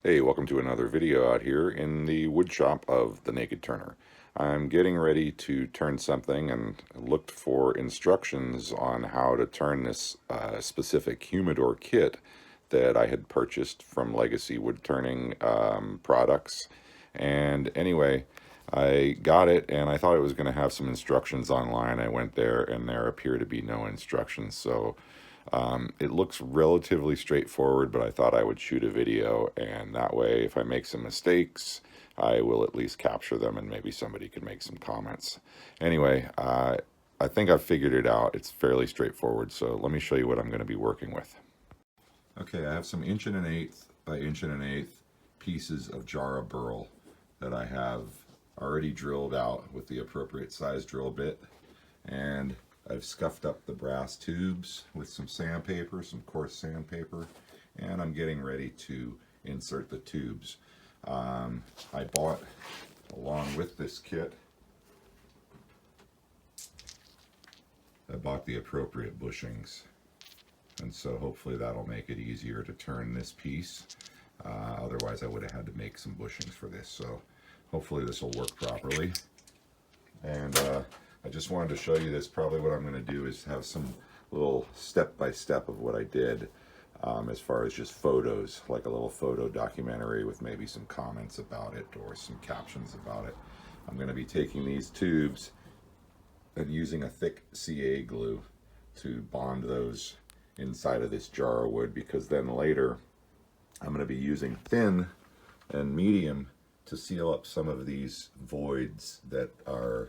Hey, welcome to another video out here in the wood shop of the Naked Turner. I'm getting ready to turn something and looked for instructions on how to turn this specific humidor kit that I had purchased from Legacy Woodturning products. And anyway, I got it and I thought it was going to have some instructions online. I went there and there appear to be no instructions. So it looks relatively straightforward, but I thought I would shoot a video, and that way if I make some mistakes, I will at least capture them and maybe somebody can make some comments. Anyway, I think I've figured it out. It's fairly straightforward, so let me show you what I'm going to be working with. Okay, I have some 1.125" by 1.125" pieces of Jarrah Burl that I have already drilled out with the appropriate size drill bit, and I've scuffed up the brass tubes with some sandpaper, some coarse sandpaper, and I'm getting ready to insert the tubes. I bought, along with this kit, I bought the appropriate bushings, and so hopefully that'll make it easier to turn this piece. Otherwise I would have had to make some bushings for this, so hopefully this will work properly. And I just wanted to show you this. Probably what I'm going to do is have some little step-by-step of what I did as far as just photos, like a little photo documentary with maybe some comments about it or some captions about it. I'm going to be taking these tubes and using a thick CA glue to bond those inside of this jar of wood, because then later I'm going to be using thin and medium to seal up some of these voids that are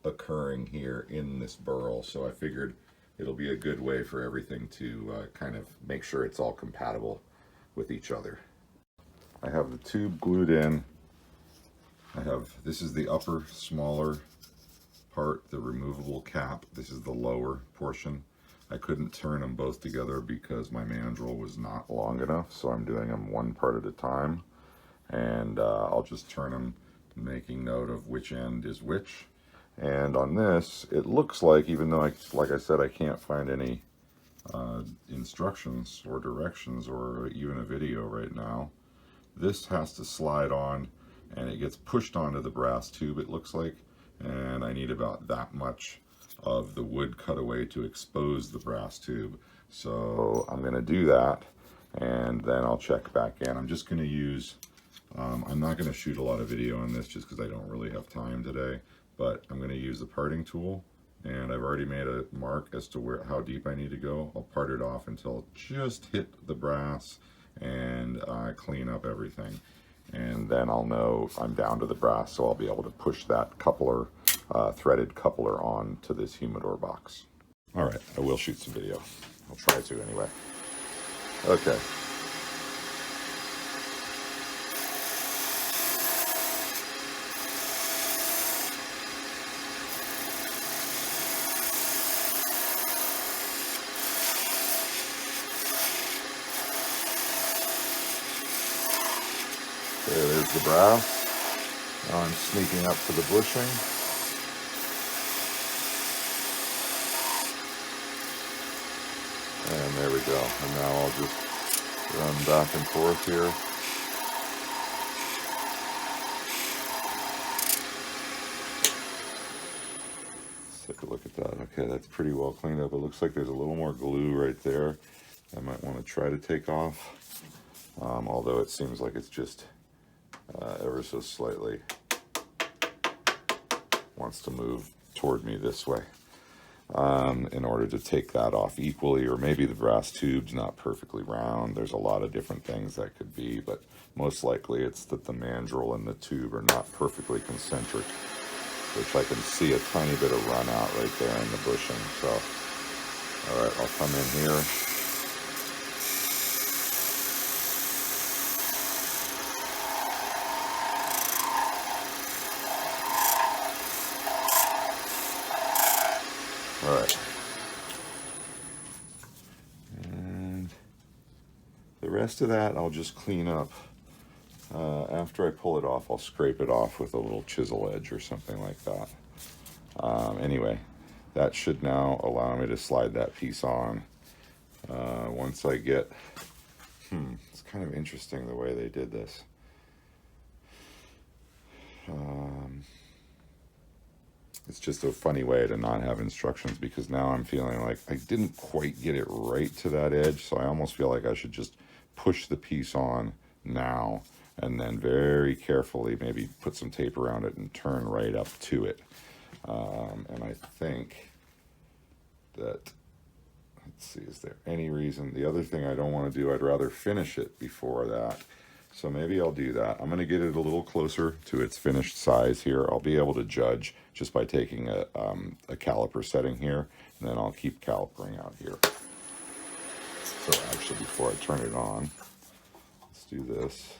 occurring here in this burl. So I figured it'll be a good way for everything to kind of make sure it's all compatible with each other. I have the tube glued in. This is the upper smaller part, the removable cap. This is the lower portion. I couldn't turn them both together because my mandrel was not long enough, so I'm doing them one part at a time, and I'll just turn them, making note of which end is which. And on this, it looks like, even though like I said, I can't find any instructions or directions or even a video right now, this has to slide on and it gets pushed onto the brass tube, it looks like, and I need about that much of the wood cut away to expose the brass tube. So I'm going to do that, and then I'll check back in. I'm just going to use, I'm not going to shoot a lot of video on this just because I don't really have time today, but I'm going to use the parting tool, and I've already made a mark as to how deep I need to go. I'll part it off until it just hit the brass and clean up everything. And then I'll know I'm down to the brass, so I'll be able to push that coupler, threaded coupler on to this humidor box. All right, I will shoot some video. I'll try to anyway. Okay. There's the brass. Now I'm sneaking up to the bushing. And there we go. And now I'll just run back and forth here. Let's take a look at that. Okay, that's pretty well cleaned up. It looks like there's a little more glue right there I might want to try to take off. Although it seems like it's just ever so slightly wants to move toward me this way in order to take that off equally, or maybe the brass tube's not perfectly round. There's a lot of different things that could be, but most likely it's that the mandrel and the tube are not perfectly concentric, which I can see a tiny bit of run out right there in the bushing. So all right, I'll come in here. All right, and the rest of that I'll just clean up. After I pull it off, I'll scrape it off with a little chisel edge or something like that. Anyway, that should now allow me to slide that piece on. Once I get, it's kind of interesting the way they did this. It's just a funny way to not have instructions, because now I'm feeling like I didn't quite get it right to that edge, so I almost feel like I should just push the piece on now and then very carefully maybe put some tape around it and turn right up to it. And I think that, let's see, is there any reason? The other thing I don't want to do, I'd rather finish it before that. So maybe I'll do that. I'm going to get it a little closer to its finished size here. I'll be able to judge just by taking a caliper setting here, and then I'll keep calipering out here. So actually, before I turn it on, let's do this.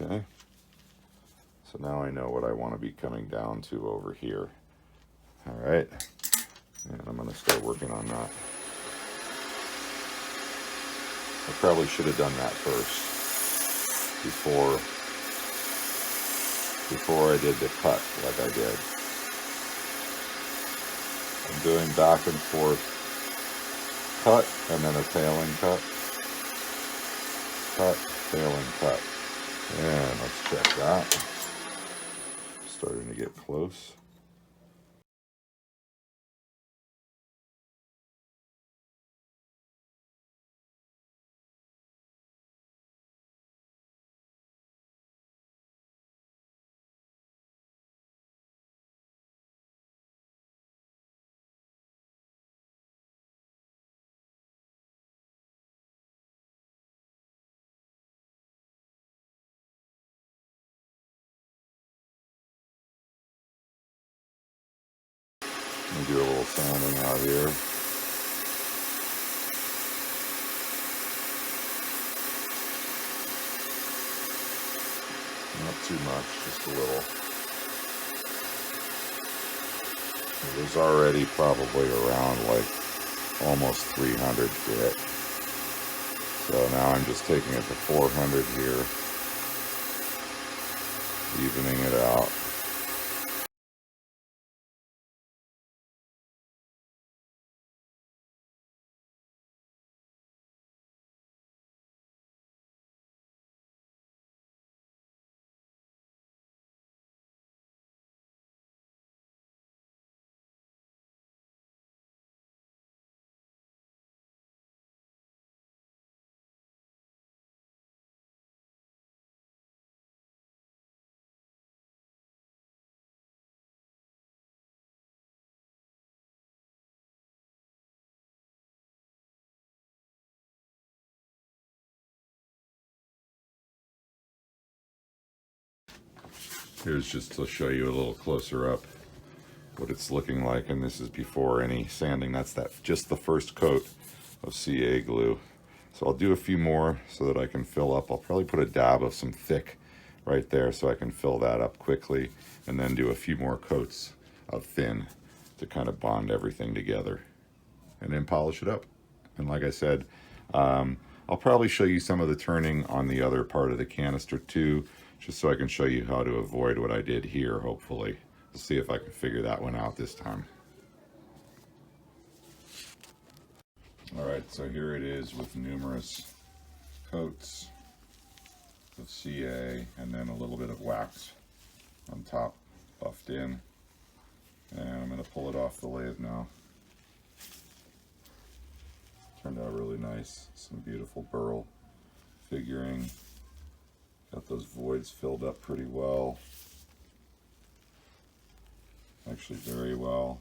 Okay. So now I know what I want to be coming down to over here. All right. And I'm going to start working on that. I probably should have done that first before I did the cut like I did. I'm doing back and forth cut and then a tailing cut, tailing cut. And let's check that. Starting to get close. Let me do a little sanding out here. Not too much, just a little. It was already probably around like almost 300 grit. So now I'm just taking it to 400 here, evening it out. Here's just to show you a little closer up what it's looking like, and this is before any sanding. That's just the first coat of CA glue. So I'll do a few more so that I can fill up. I'll probably put a dab of some thick right there so I can fill that up quickly, and then do a few more coats of thin to kind of bond everything together, and then polish it up. And like I said, I'll probably show you some of the turning on the other part of the canister too, just so I can show you how to avoid what I did here, hopefully. Let's see if I can figure that one out this time. All right, so here it is with numerous coats of CA and then a little bit of wax on top, buffed in. And I'm going to pull it off the lathe now. Turned out really nice. Some beautiful burl figuring. Got those voids filled up pretty well. Actually very well.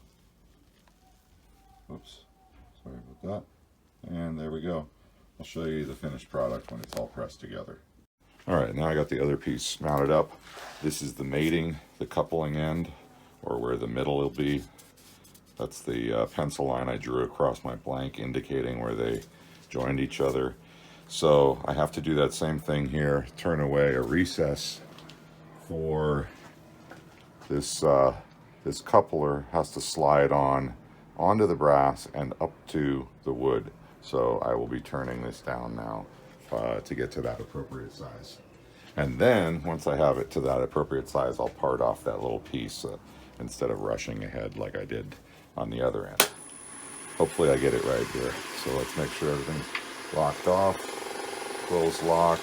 Oops, sorry about that. And there we go. I'll show you the finished product when it's all pressed together. All right, now I got the other piece mounted up. This is the mating, the coupling end, or where the middle will be. That's the pencil line I drew across my blank indicating where they joined each other. So I have to do that same thing here, turn away a recess for this, this coupler has to slide onto the brass and up to the wood. So I will be turning this down now to get to that appropriate size. And then once I have it to that appropriate size, I'll part off that little piece instead of rushing ahead like I did on the other end. Hopefully I get it right here. So let's make sure everything's locked off. Close locked.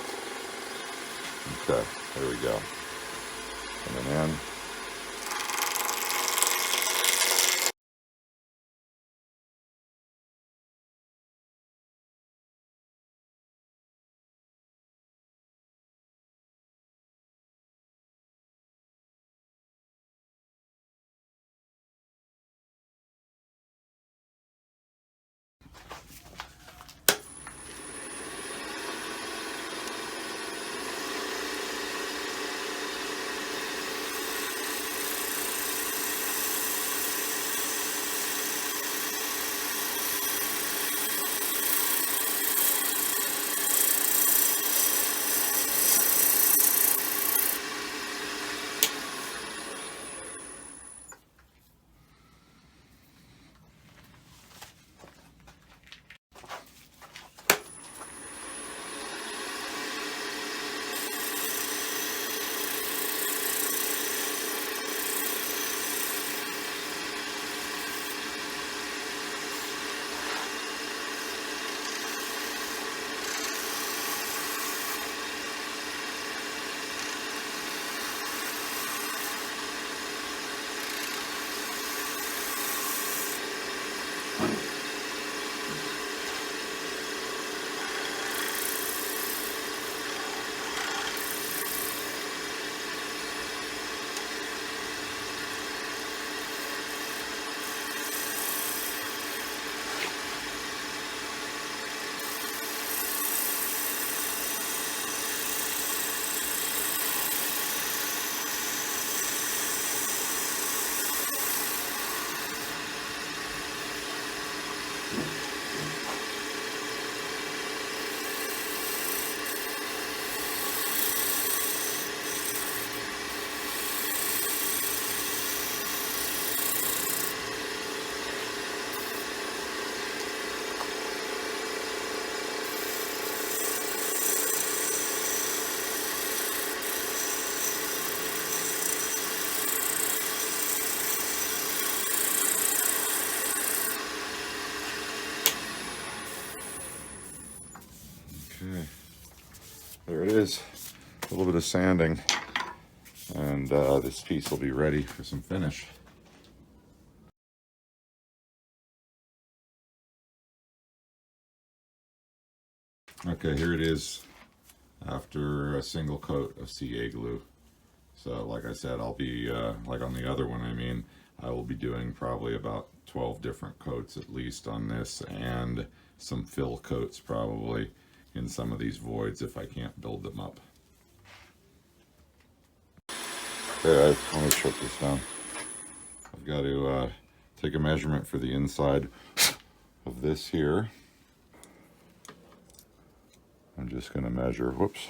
Okay, there we go. Coming in. Okay, there it is. A little bit of sanding, and this piece will be ready for some finish. Okay, here it is after a single coat of CA glue. So like I said, I'll be, like on the other one, I mean, I will be doing probably about 12 different coats at least on this, and some fill coats probably in some of these voids if I can't build them up. Okay, let me shut this down. I've got to take a measurement for the inside of this here. I'm just going to measure, whoops.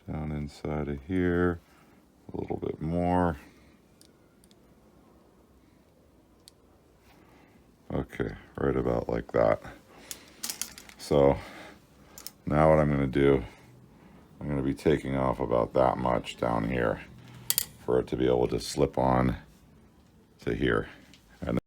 Down inside of here, a little bit more. Okay, right about like that. So now what I'm going to do, I'm going to be taking off about that much down here for it to be able to slip on to here. And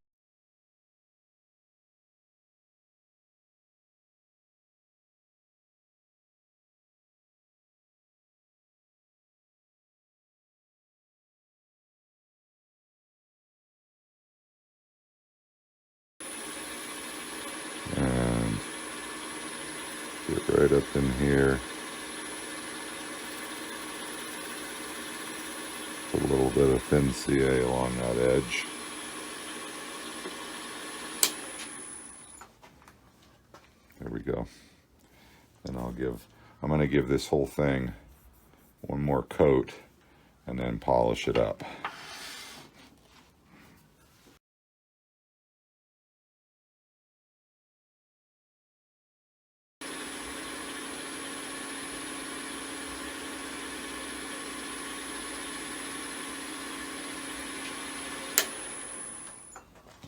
get right up in here. Put a little bit of thin CA along that edge. There we go. And I'm going to give this whole thing one more coat and then polish it up.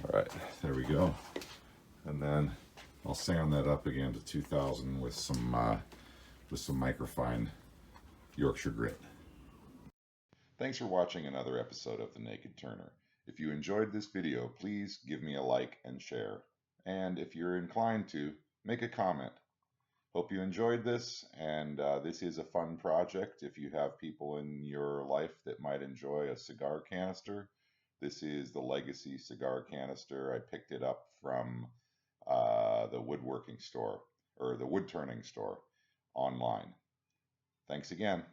All right, there we go. And then I'll sand that up again to 2000 with some microfine Yorkshire grit. Thanks for watching another episode of The Naked Turner. If you enjoyed this video, please give me a like and share. And if you're inclined to, make a comment. Hope you enjoyed this, and this is a fun project. If you have people in your life that might enjoy a cigar canister, this is the Legacy cigar canister. I picked it up from the woodworking store, or the wood turning store online. Thanks again.